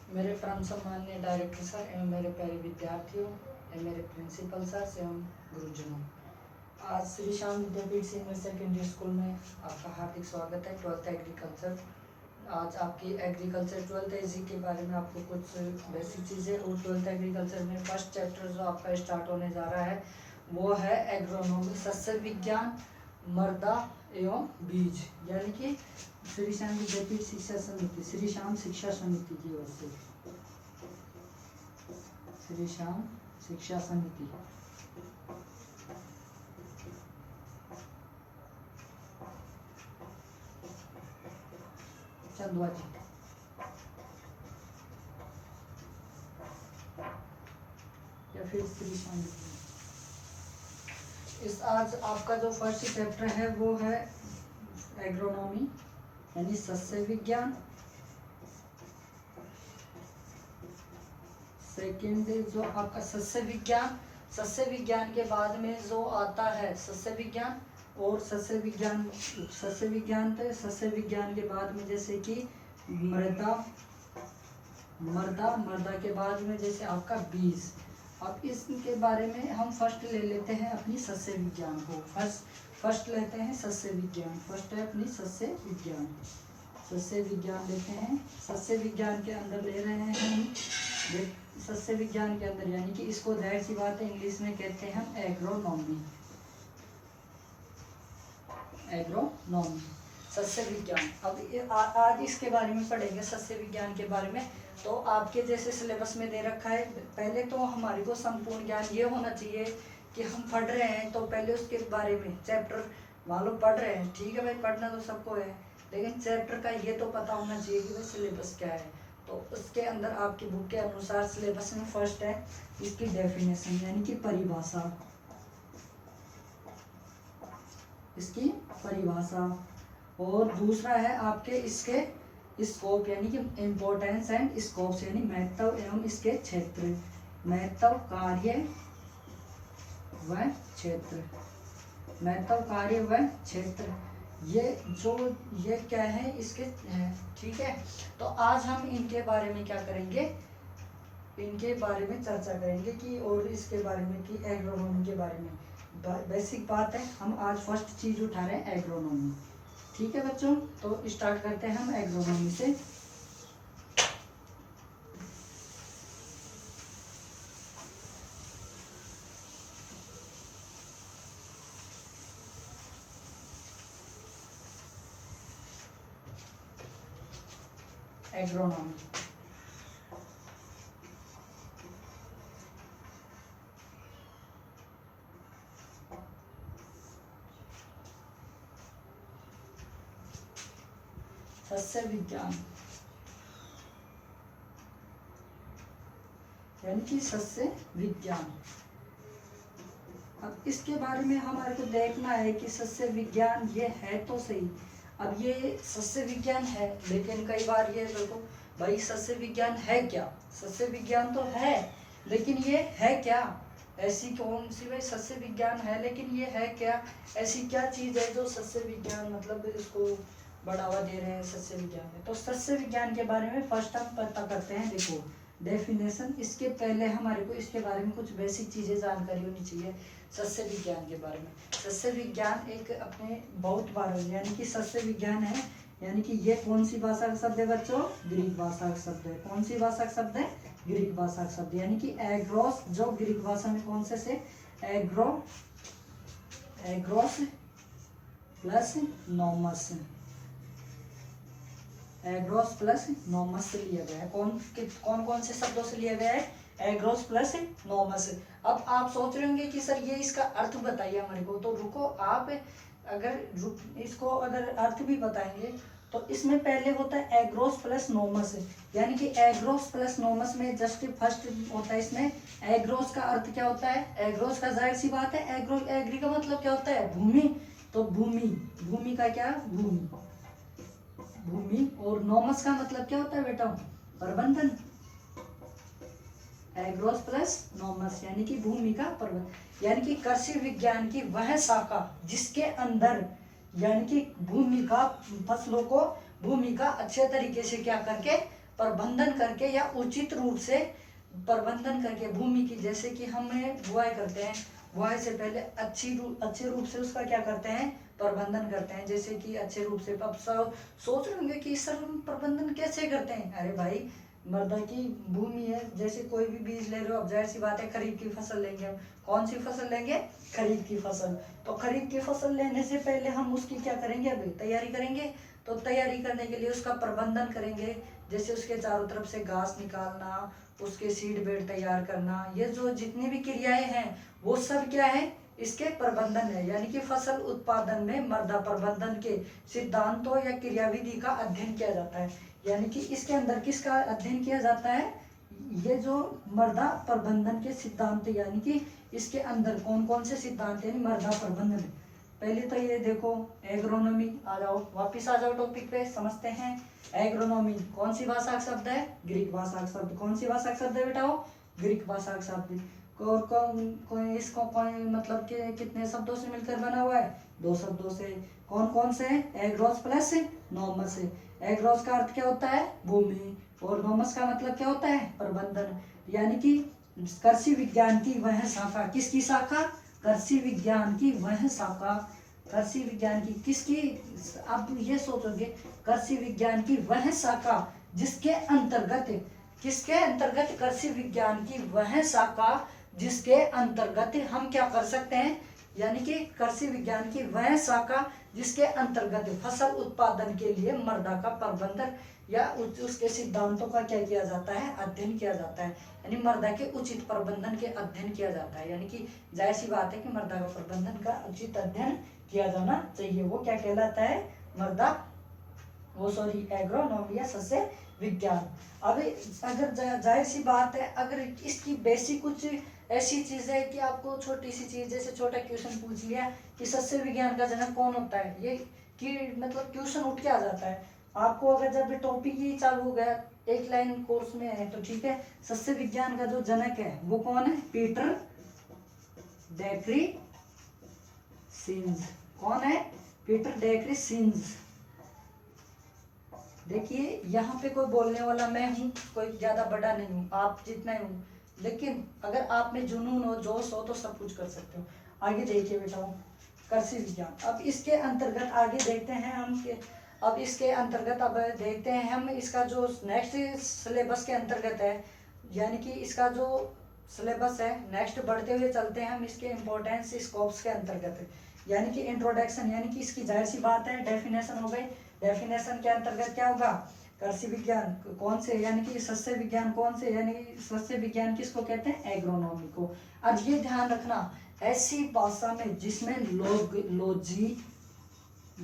मेरे परम सम्माननीय डायरेक्टर सर एवं मेरे प्यारे विद्यार्थियों एवं मेरे प्रिंसिपल सर एवं गुरुजनों, आज श्री श्याम विद्यापीठ सीनियर सेकेंडरी स्कूल में आपका हार्दिक स्वागत है। 12th एग्रीकल्चर, आज आपकी एग्रीकल्चर 12th एजी के बारे में आपको कुछ बेसिक चीज़ें और 12th एग्रीकल्चर में फर्स्ट चैप्टर जो आपका स्टार्ट होने जा रहा है वो है एग्रोनॉमी, सस्य विज्ञान, मृदा एवं बीज, यानी कि श्री श्याम विद्यापीठ शिक्षा समिति, श्री श्याम शिक्षा समिति की ओर से, श्री श्याम शिक्षा समिति चंदवा जी या फिर श्री श्याम। इस आज आपका जो फर्स्ट चैप्टर है वो है एग्रोनॉमी यानी सस्य विज्ञान। सेकेंड जो आपका सस्य विज्ञान के बाद में जो आता है सस्य विज्ञान और सस्य विज्ञान के बाद में जैसे कि मृदा के बाद में जैसे आपका बीज। अब इसके बारे में हम फर्स्ट ले लेते हैं अपनी सस्य विज्ञान को, फर्स्ट लेते हैं सस्य विज्ञान। फर्स्ट है अपनी सस्य विज्ञान लेते हैं। सस्य विज्ञान के अंदर ले रहे हैं हम सस्य विज्ञान के अंदर, यानी कि इसको जाहिर सी बात है इंग्लिश में कहते हैं हम एग्रोनॉमी, सस्य विज्ञान। अब आज इसके बारे में पढ़ेंगे सस्य विज्ञान के बारे में। तो आपके जैसे सिलेबस में दे रखा है, पहले तो हमारे को संपूर्ण ज्ञान ये होना चाहिए कि हम पढ़ रहे हैं तो पहले उसके बारे में चैप्टर मान लो पढ़ रहे हैं, ठीक है भाई, पढ़ना तो सबको है, लेकिन चैप्टर का ये तो पता होना चाहिए कि भाई सिलेबस क्या है। तो उसके अंदर आपकी बुक के अनुसार सिलेबस में फर्स्ट है इसकी डेफिनेशन यानी कि परिभाषा, इसकी परिभाषा, और दूसरा है आपके इसके स्कोप यानी कि इम्पोर्टेंस एंड स्कोप यानी महत्व एवं इसके क्षेत्र, महत्व कार्य व क्षेत्र, ये क्या है इसके है, ठीक है। तो आज हम इनके बारे में क्या करेंगे, इनके बारे में चर्चा करेंगे कि और इसके बारे में कि एग्रोनॉमी के बारे में बेसिक बात है। हम आज फर्स्ट चीज उठा रहे हैं एग्रोनॉमी, ठीक है बच्चों। तो स्टार्ट करते हैं हम एग्रोनॉमी से। एग्रोनॉमी सस्य विज्ञान यानी कि सस्य विज्ञान। अब इसके बारे में हमारे को देखना है कि सस्य विज्ञान ये है तो सही। अब ये सस्य विज्ञान है, लेकिन कई बार ये देखो भाई सस्य विज्ञान है क्या, सस्य विज्ञान तो है लेकिन ये है क्या, ऐसी कौन सी भाई सस्य विज्ञान है लेकिन ये है क्या, ऐसी क्या चीज़ है जो सस्य विज्ञान मतलब इसको बढ़ावा दे रहे हैं सस्य विज्ञान में। तो सस्य विज्ञान के बारे में फर्स्ट हम पता करते हैं। देखो डेफिनेशन, इसके पहले हमारे को इसके बारे में कुछ बेसिक चीज़ें जानकारी होनी चाहिए सस्य विज्ञान के बारे में। सस्य विज्ञान एक अपने बहुत बार यानी कि सस्य विज्ञान है, यानी कि ये कौन सी भाषा का शब्द है बच्चों, ग्रीक भाषा का शब्द है। कौन सी भाषा का शब्द है, ग्रीक भाषा का शब्द, यानी कि एग्रोस, जो ग्रीक भाषा में कौन से agarose plus nomos, agarose plus nomos से लिया गया है। कौन से शब्दों से लिया गया है, एग्रोस प्लस नॉमस। अब आप सोच रहे होंगे कि सर ये इसका अर्थ बताइए हमारे को, तो रुको आप इसको अगर अर्थ भी बताएंगे तो इसमें पहले होता है एग्रोस प्लस नोमस, यानी कि एग्रोस प्लस नोमस में जस्ट फर्स्ट होता है इसमें एग्रोस का अर्थ क्या होता है, एग्रोस का जाहिर सी बात है एग्री का मतलब क्या होता है, भूमि। तो भूमि का क्या, भूमि, और नोमस का मतलब क्या होता है बेटा, प्रबंधन। एग्रोस प्लस नोमस यानी कि भूमि का प्रबंधन, यानी कि कृषि विज्ञान की वह शाखा जिसके अंदर यानी कि फसलों को भूमि का अच्छे तरीके से क्या करके प्रबंधन करके या उचित रूप से प्रबंधन करके भूमि की, जैसे कि हमें बुआई करते हैं, बुआई से पहले अच्छे रूप से उसका क्या करते हैं, प्रबंधन करते हैं। जैसे कि अच्छे रूप से, अब सब सोच रहे होंगे कि सर हम प्रबंधन कैसे करते हैं। अरे भाई, मृदा की भूमि है, जैसे कोई भी बीज ले रहे हो, अब जाहिर सी बात है खरीफ की फसल लेंगे हम। कौन सी फसल लेंगे, खरीफ की फसल। तो खरीफ की फसल लेने से पहले हम उसकी क्या करेंगे, अभी तैयारी करेंगे। तो तैयारी करने के लिए उसका प्रबंधन करेंगे, जैसे उसके चारों तरफ से घास निकालना, उसके सीड बेड तैयार करना, ये जो जितनी भी क्रियाएं हैं वो सब क्या है, इसके प्रबंधन है। यानी कि फसल उत्पादन में मृदा प्रबंधन के सिद्धांतों या क्रियाविधि का अध्ययन किया जाता है। यानी कि इसके अंदर किसका अध्ययन किया जाता है, ये जो मृदा प्रबंधन के सिद्धांत, यानी कि इसके अंदर कौन कौन से सिद्धांत यानी मृदा प्रबंधन। पहले तो ये देखो एग्रोनॉमी, आ जाओ वापिस आ जाओ टॉपिक पे, समझते हैं। एग्रोनॉमी कौन सी भाषा का शब्द है, ग्रीक भाषा का शब्द। कौन सी भाषा का शब्द है बेटा, वो ग्रीक भाषा का शब्द। इसको कौन मतलब कि कितने शब्दों से मिलकर बना हुआ है, 2 शब्दों से। कौन कौन से, एग्रोस प्लस नॉमस। एग्रोस का अर्थ क्या होता है, भूमि, और नॉमस का मतलब क्या होता है, प्रबंधन। यानी कि कृषि विज्ञान की वह शाखा, किसकी शाखा, कृषि विज्ञान की वह शाखा। कृषि विज्ञान की किसकी, आप ये सोचोगे, कृषि विज्ञान की वह शाखा जिसके अंतर्गत, किसके अंतर्गत, कृषि विज्ञान की वह शाखा जिसके अंतर्गत हम क्या कर सकते हैं, यानी कि कृषि विज्ञान की वह शाखा जिसके अंतर्गत फसल उत्पादन के लिए मृदा का प्रबंधन या उसके सिद्धांतों का क्या किया जाता है, अध्ययन किया जाता है। यानी मृदा के उचित प्रबंधन के अध्ययन किया जाता है। यानी कि जाहिर सी बात है कि मृदा का प्रबंधन का उचित अध्ययन किया जाना चाहिए। वो क्या कहलाता है, मृदा, वो सॉरी एग्रोनॉमी या सस्य विज्ञान। अब अगर जाहिर सी बात है, अगर इसकी बेसिक कुछ ऐसी चीज है कि आपको छोटी सी चीज, जैसे छोटा क्वेश्चन पूछ लिया कि सस्य विज्ञान का जनक कौन होता है, ये कि मतलब क्वेश्चन उठ के आ जाता है आपको। अगर जब टॉपिक ही चालू हो गया, एक लाइन कोर्स में है तो ठीक है, सस्य विज्ञान का जो जनक है वो कौन है, पीटर डैक्री सिंज। कौन है, पीटर डैक्री सिंज। देखिए यहाँ पे कोई बोलने वाला मैं हूँ, कोई ज्यादा बड़ा नहीं हूँ, आप जितना ही हूँ, लेकिन अगर आप में जुनून हो, जोश हो तो सब कुछ कर सकते हो। आगे देखिए बेटा, कृषि विज्ञान। अब इसके अंतर्गत आगे देखते हैं हम कि अब इसके अंतर्गत अब देखते हैं हम इसका जो नेक्स्ट सिलेबस के अंतर्गत है, यानी कि इसका जो सिलेबस है नेक्स्ट बढ़ते हुए चलते हैं हम इसके इम्पोर्टेंस स्कोप्स के अंतर्गत। यानी कि इंट्रोडक्शन, यानी कि इसकी जाहिर सी बात है डेफिनेशन हो गई। डेफिनेशन के अंतर्गत क्या होगा, कृषि विज्ञान कौन से, यानी कि सस्य विज्ञान कौन से, यानी कि सस्य विज्ञान किसको कहते हैं, एग्रोनॉमी को। अब ये ध्यान रखना, ऐसी भाषा में जिसमें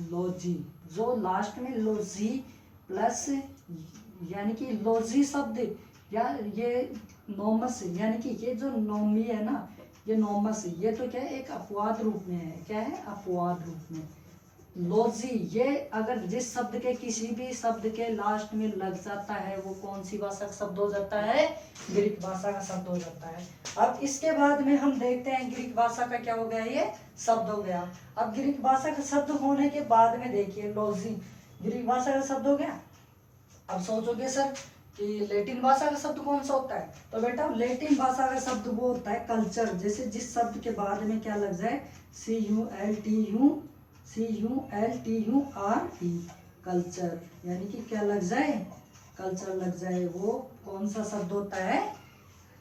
लॉजी जो लास्ट में लॉजी प्लस, यानी कि लॉजी शब्द या ये नॉमस, यानी कि ये जो नॉमी है ना, ये नॉमस, ये तो क्या है, एक अपवाद रूप में है। क्या है, अपवाद रूप में। लॉजी, ये अगर जिस शब्द के किसी भी शब्द के लास्ट में लग जाता है वो कौन सी भाषा का शब्द हो जाता है, ग्रीक भाषा का शब्द हो जाता है। अब इसके बाद में हम देखते हैं ग्रीक भाषा का क्या हो गया, ये शब्द हो गया। अब ग्रीक भाषा का शब्द होने के बाद में देखिए लॉजी ग्रीक भाषा का शब्द हो गया। अब सोचोगे सर कि लैटिन भाषा का शब्द कौन सा होता है, तो बेटा लैटिन भाषा का शब्द वो होता है कल्चर। जैसे जिस शब्द के बाद में क्या लग जाए, CULTURE, कल्चर, यानी कि क्या लग जाए, कल्चर लग जाए, वो कौन सा शब्द होता है,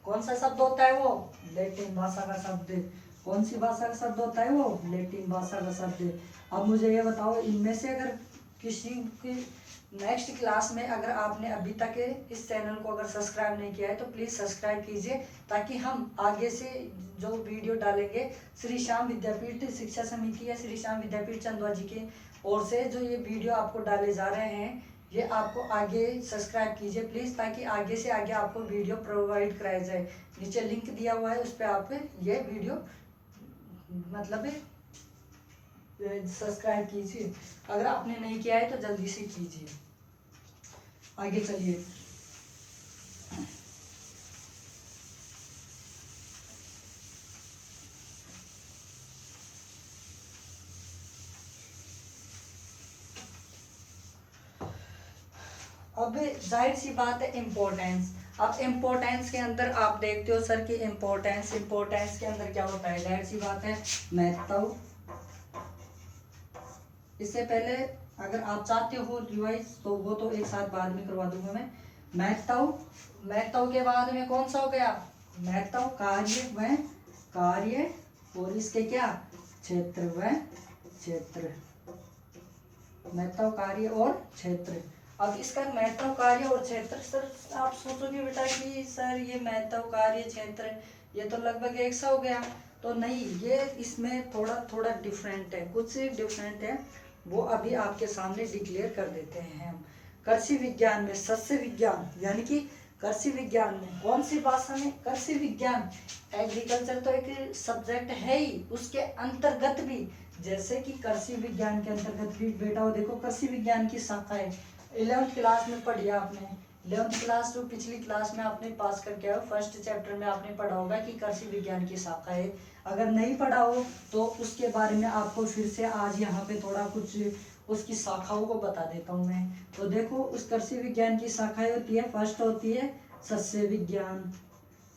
कौन सा शब्द होता है, वो लैटिन भाषा का शब्द। कौन सी भाषा का शब्द होता है, वो लैटिन भाषा का शब्द। अब मुझे ये बताओ, इनमें से अगर किसी की नेक्स्ट क्लास में अगर आपने अभी तक इस चैनल को अगर सब्सक्राइब नहीं किया है तो प्लीज़ सब्सक्राइब कीजिए, ताकि हम आगे से जो वीडियो डालेंगे श्री श्याम विद्यापीठ शिक्षा समिति या श्री श्याम विद्यापीठ चंदवा जी की ओर से जो ये वीडियो आपको डाले जा रहे हैं, ये आपको आगे सब्सक्राइब कीजिए प्लीज़, ताकि आगे से आगे आपको वीडियो प्रोवाइड कराया जाए। नीचे लिंक दिया हुआ है, उस पर आप ये वीडियो मतलब सब्सक्राइब कीजिए। अगर आपने नहीं किया है तो जल्दी से कीजिए। आगे चलिए, अब जाहिर सी बात है इम्पोर्टेंस। अब इम्पोर्टेंस के अंदर आप देखते हो सर कि इम्पोर्टेंस के अंदर क्या होता है, जाहिर सी बात है महत्व। इससे पहले अगर आप चाहते हो रिवाइज तो वो तो एक साथ बाद में करवा दूंगा मैं। महत्व के बाद में कौन सा हो गया, महत्व कार्य और इसके क्या क्षेत्र व क्षेत्र, महत्व कार्य और क्षेत्र। अब इसका महत्व कार्य और क्षेत्र, सर आप सोचोगे बेटा कि सर ये महत्व कार्य क्षेत्र ये तो लगभग एक सा हो गया, तो नहीं, ये इसमें थोड़ा थोड़ा डिफरेंट है, कुछ डिफरेंट है, वो अभी आपके सामने डिक्लेयर कर देते हैं हम। कृषि विज्ञान में सस्य विज्ञान, यानी कि कृषि विज्ञान में कौन सी भाषा में, कृषि विज्ञान, एग्रीकल्चर तो एक सब्जेक्ट है ही, उसके अंतर्गत भी जैसे कि कृषि विज्ञान के अंतर्गत भी बेटा वो देखो कृषि विज्ञान की शाखा है। 11th क्लास में पढ़ी आपने, 11th क्लास जो पिछली क्लास में आपने पास करके आओ, फर्स्ट चैप्टर में आपने पढ़ा होगा कि कृषि विज्ञान की शाखा है। अगर नहीं पढ़ा हो तो उसके बारे में आपको फिर से आज यहाँ पे थोड़ा कुछ उसकी शाखाओं को बता देता हूँ मैं। तो देखो उस कृषि विज्ञान की शाखाएं होती है, फर्स्ट होती है सस्य विज्ञान।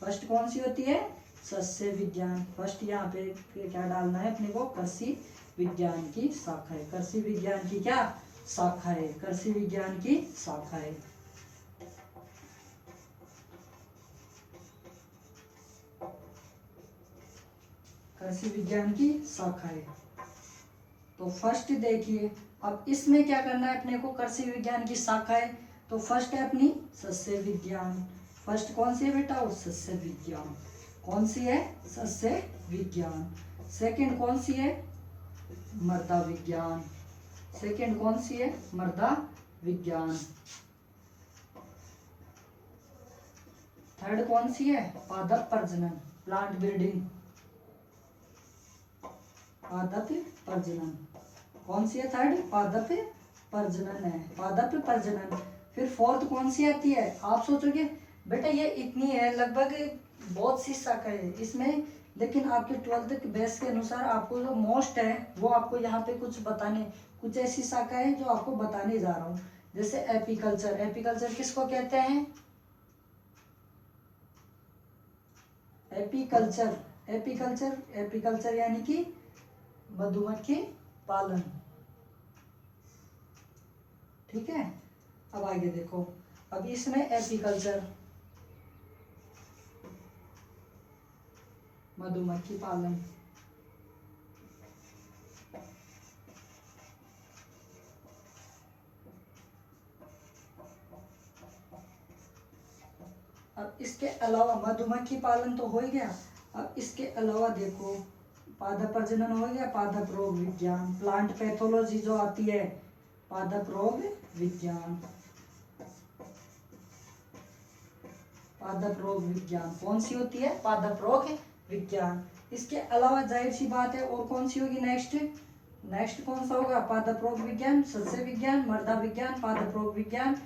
फर्स्ट कौन सी होती है, सस्य विज्ञान। फर्स्ट यहाँ पे क्या डालना है अपने को, कृषि विज्ञान की शाखा है, कृषि विज्ञान की क्या शाखा है, कृषि विज्ञान की शाखा है। कृषि विज्ञान की शाखा है। तो फर्स्ट देखिए, अब इसमें क्या करना है अपने को, कृषि विज्ञान की शाखा है तो फर्स्ट है अपनी सस्य विज्ञान। फर्स्ट कौन सी है बेटा, वो सस्य विज्ञान। कौन सी है, सस्य विज्ञान। सेकंड कौन सी है, मृदा विज्ञान। सेकंड कौन सी है, मृदा विज्ञान। थर्ड कौन सी है, पादप प्रजनन, प्लांट ब्रीडिंग, पादप प्रजनन। कौन सी है थर्ड, पादप प्रजनन है, पादप प्रजनन। फिर फोर्थ कौन सी आती है, आप सोचोगे बेटा ये इतनी है, लगभग बहुत सी शाखा है इसमें, लेकिन आपके 12th के बेस के अनुसार आपको जो मोस्ट है वो आपको यहाँ पे कुछ बताने, कुछ ऐसी शाखा है जो आपको बताने जा रहा हूँ। जैसे एपीकल्चर, एपीकल्चर किसको कहते हैं, एपीकल्चर, एपीकल्चर, एपीकल्चर यानी कि मधुमक्खी पालन। ठीक है, अब आगे देखो, अब इसमें एपीकल्चर, मधुमक्खी पालन। अब इसके अलावा मधुमक्खी पालन तो हो ही गया, अब इसके अलावा देखो पादप प्रजनन हो गया, पादप रोग विज्ञान, प्लांट पैथोलॉजी जो आती है, पादप रोग विज्ञान, पादप रोग विज्ञान कौन सी होती है, पादप रोग विज्ञान। इसके अलावा जाहिर सी बात है और कौन सी होगी नेक्स्ट, नेक्स्ट कौन सा होगा, पादप रोग विज्ञान, सस्य विज्ञान, मृदा विज्ञान, पादप रोग विज्ञान,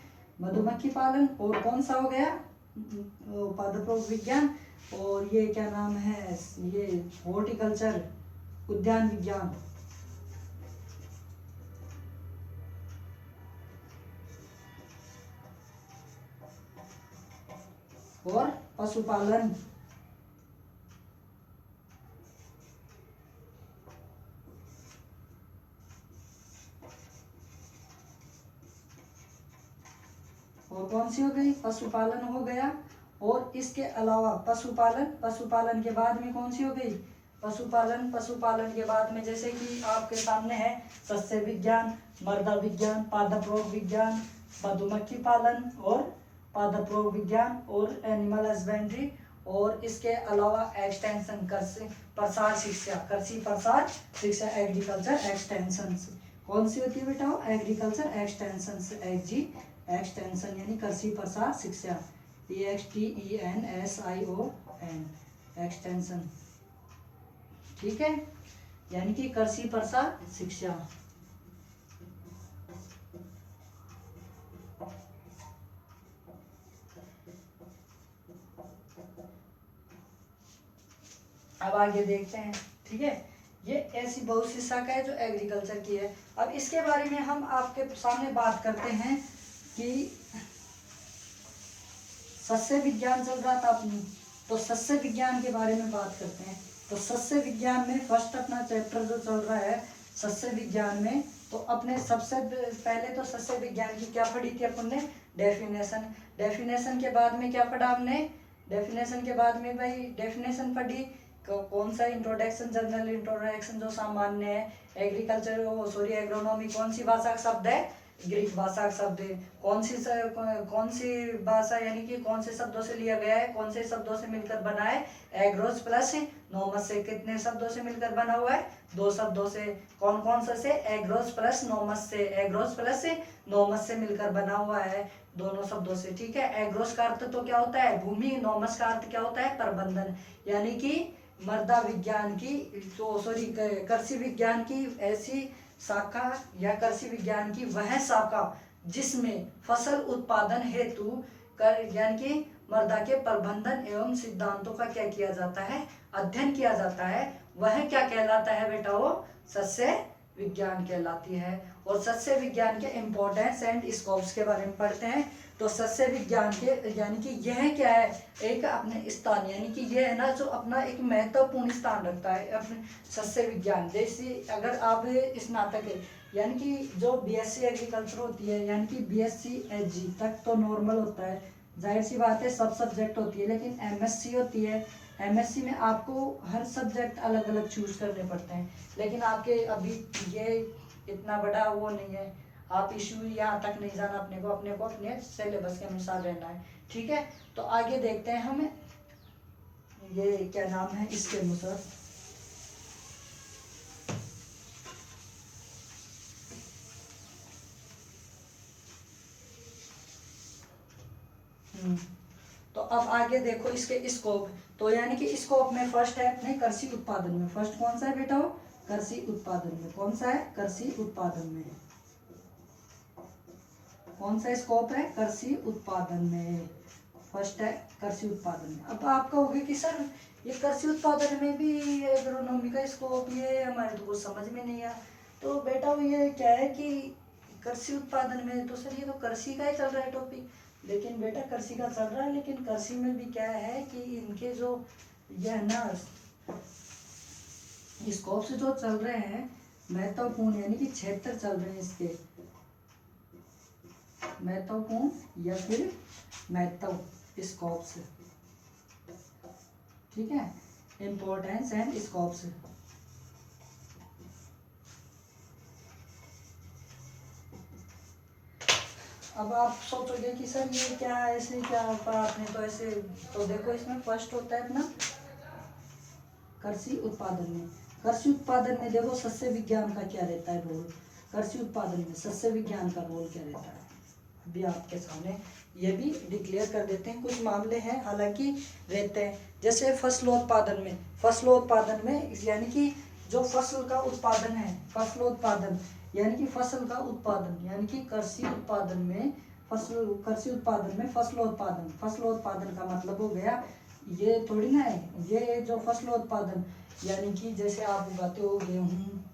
मधुमक्खी पालन, और कौन सा हो गया पादप रोग विज्ञान, और ये क्या नाम है, ये हॉर्टिकल्चर, उद्यान विज्ञान। और पशुपालन, और कौन सी हो गई, पशुपालन हो गया। और इसके अलावा पशुपालन, पशुपालन के बाद में कौन सी हो गई, पशुपालन, पशुपालन के बाद में जैसे कि आपके सामने है सस्य विज्ञान, मृदा विज्ञान, पादप रोग विज्ञान, मधुमक्खी पालन और पादप रोग विज्ञान और एनिमल हस्बेंड्री, और इसके अलावा एक्सटेंशन, कृषि प्रसार शिक्षा, कृषि प्रसार शिक्षा, एग्रीकल्चर एक्सटेंशन। कौन सी होती है बेटा, एग्रीकल्चर एक्सटेंशन, एग्जी एक्सटेंशन यानी कृषि प्रसार शिक्षा, EXTENSION एक्सटेंशन। ठीक है, यानी कि कृषि प्रसार शिक्षा। अब आगे देखते हैं। ठीक है, ये ऐसी बहुत सी शाखा है जो एग्रीकल्चर की है। अब इसके बारे में हम आपके सामने बात करते हैं कि सस्य विज्ञान चल रहा था अपनी, तो सस्य विज्ञान के बारे में बात करते हैं। तो सस्य विज्ञान में फर्स्ट अपना चैप्टर जो चल रहा है सस्य विज्ञान में, तो अपने सबसे पहले तो सस्य विज्ञान की क्या पढ़ी थी अपन ने, डेफिनेशन। डेफिनेशन के बाद में क्या पढ़ा हमने, डेफिनेशन के बाद में भाई डेफिनेशन पढ़ी कौन सा, इंट्रोडक्शन, जनरल इंट्रोडक्शन जो सामान्य है, एग्रीकल्चर सॉरी एग्रोनॉमी कौन सी भाषा का शब्द है, ग्रीक भाषा का शब्द है। कौन सी भाषा यानी कि कौन से शब्दों से लिया गया है, कौन से शब्दों से मिलकर बना है, एग्रोस प्लस नोमस से। कितने शब्दों से मिलकर बना हुआ है, 2 शब्दों से। कौन कौन से एग्रोस प्लस नोमस से, एग्रोस प्लस नोमस से मिलकर बना हुआ है, दोनों शब्दों से। ठीक है, एग्रोस का अर्थ तो क्या होता है, भूमि, नोमस का अर्थ क्या होता है, प्रबंधन, यानी कि मृदा विज्ञान की सॉरी कृषि विज्ञान की ऐसी शाखा या कृषि विज्ञान की वह शाखा जिसमें फसल उत्पादन हेतु कर यानी कि मृदा के प्रबंधन एवं सिद्धांतों का क्या किया जाता है, अध्ययन किया जाता है, वह क्या कहलाता है बेटा, वो सस्य विज्ञान कहलाती है। और सस्य विज्ञान के इम्पोर्टेंस एंड स्कोप्स के बारे में पढ़ते हैं। तो सस्य विज्ञान के यानी कि यह क्या है, एक अपने स्थान यानी कि यह है ना जो अपना एक महत्वपूर्ण स्थान रखता है अपने सस्य विज्ञान। जैसे अगर आप स्नातक है यानी कि जो बीएससी एग्रीकल्चर होती है यानी कि बीएससी एचजी तक तो नॉर्मल होता है, जाहिर सी बात है सब सब्जेक्ट होती है, लेकिन एमएससी होती है, एमएससी में आपको हर सब्जेक्ट अलग अलग चूज करने पड़ते हैं। लेकिन आपके अभी ये इतना बड़ा वो नहीं है, आप इशू यहाँ तक नहीं जाना, अपने को अपने सिलेबस के अनुसार रहना है। ठीक है, तो आगे देखते हैं हमें ये क्या नाम है इसके अनुसार। तो अब आगे देखो इसके स्कोप। तो यानी कि स्कोप में फर्स्ट है अपने कृषि उत्पादन में, फर्स्ट कौन सा है बेटा, वो कृषि उत्पादन में। कौन सा है, कृषि उत्पादन में। कौन सा स्कोप है, कृषि उत्पादन में, फर्स्ट है कृषि उत्पादन में। अब आप कहोगे कि सर ये कृषि उत्पादन में भी एग्रोनॉमी का स्कोप, ये हमारे तो कुछ समझ में नहीं आया। तो बेटा वो ये क्या है कि कृषि उत्पादन में तो सर ये तो कृषि का ही चल रहा है टॉपिक, लेकिन बेटा कृषि का चल रहा है, लेकिन कृषि में भी क्या है कि इनके जो यह ना स्कोप से जो चल रहे हैं महत्वपूर्ण यानी कि क्षेत्र चल रहे हैं इसके महत्वपूर्ण या फिर महत्व स्कोप्स। ठीक है, इम्पोर्टेंस एंड स्कोप्स। अब आप सोचोगे कि सर ये क्या ऐसे क्या पढ़ा आपने, तो ऐसे तो देखो इसमें फर्स्ट होता है अपना कृषि उत्पादन में। कृषि उत्पादन में देखो सस्य विज्ञान का क्या रहता है रोल, कृषि उत्पादन में सस्य विज्ञान का रोल क्या रहता है, अभी आपके सामने ये भी डिक्लेयर कर देते हैं। कुछ मामले हैं हालांकि रहते हैं, जैसे फसलोत्पादन में, फसलोत्पादन में यानी कि जो फसल का उत्पादन है, फसलोत्पादन यानी कि फसल का उत्पादन यानी कि कृषि उत्पादन में कृषि उत्पादन में फसलोत्पादन, फसलोत्पादन का मतलब हो गया ये थोड़ी ना है, ये जो फसलोत्पादन यानी कि जैसे आप उगाते हो गेहूँ,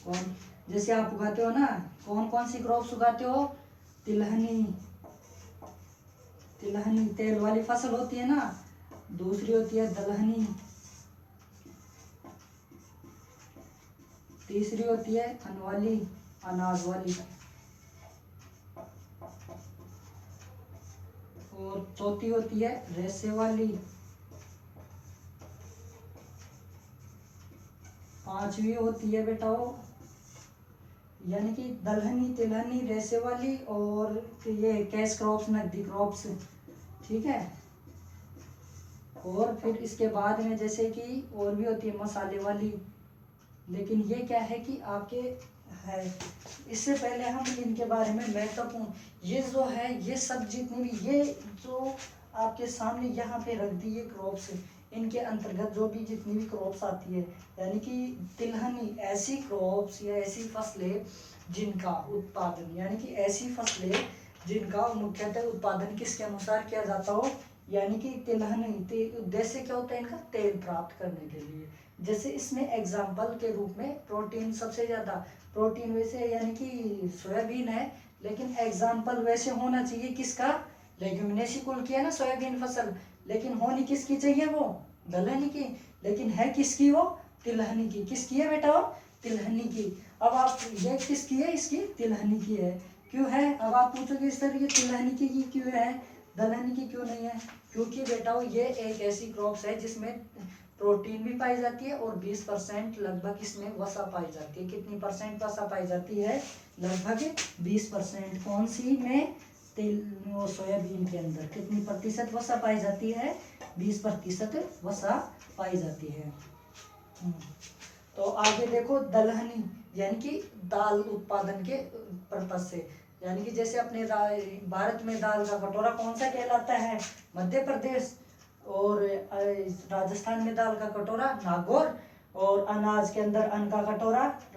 कौन जैसे आप उगाते हो ना, कौन कौन सी क्रॉप्स उगाते हो, तिलहनी, तिलहनी तेल वाली फसल होती है ना, दूसरी होती है दलहनी, तीसरी होती है अन वाली, अनाज वाली, और चौथी होती है रेशे वाली, पांचवी होती है बेटा वो यानी कि दलहनी, तिलहनी, रेशे वाली और ये कैश क्रॉप्स, नकदी क्रॉप्स। ठीक है, और फिर इसके बाद में जैसे कि और भी होती है मसाले वाली, लेकिन ये क्या है कि आपके है। इससे पहले हम इनके बारे में महत्वपूर्ण ये जो है ये सब जितनी भी ये जो आपके सामने यहाँ पे रख दी ये क्रॉप्स, इनके अंतर्गत जो भी जितनी भी क्रॉप्स आती है यानी कि तिलहनी ऐसी क्रॉप्स या ऐसी फसलें जिनका उत्पादन यानी कि ऐसी फसलें जिनका मुख्यतः उत्पादन किसके अनुसार किया जाता हो, यानी कि तिलहनी उद्देश्य क्या होता है इनका, तेल प्राप्त करने के लिए। जैसे इसमें एग्जाम्पल के रूप में प्रोटीन, सबसे ज़्यादा प्रोटीन वैसे यानी कि सोयाबीन है, लेकिन एग्जाम्पल वैसे होना चाहिए किसका, लेग्यूमिनेसी कुल की है ना सोयाबीन फसल, लेकिन होनी किसकी चाहिए वो दलहनी की, लेकिन है किसकी वो तिलहनी की। किसकी है बेटा वो तिलहनी की। अब आप ये किसकी है इसकी तिलहनी की है, क्यों है। अब आप पूछोगे सर ये तिलहनी की क्यों है दलहनी की क्यों नहीं है, क्योंकि बेटा ये एक ऐसी क्रॉप्स है जिसमें प्रोटीन भी पाई जाती है और 20% लगभग इसमें वसा पाई जाती है। कितनी परसेंट वसा पाई जाती है लगभग 20%। कौन सी में वो सोयाबीन के अंदर कितनी प्रतिशत वसा पाई जाती है 20% वसा पाई जाती है। तो आगे देखो दलहनी यानी कि दाल उत्पादन के पर्पज से, यानी कि जैसे अपने भारत में दाल का कटोरा कौन सा कहलाता है मध्य प्रदेश, और राजस्थान में दाल का कटोरा नागौर, और अनाज के अंदर अन्न का कटोरा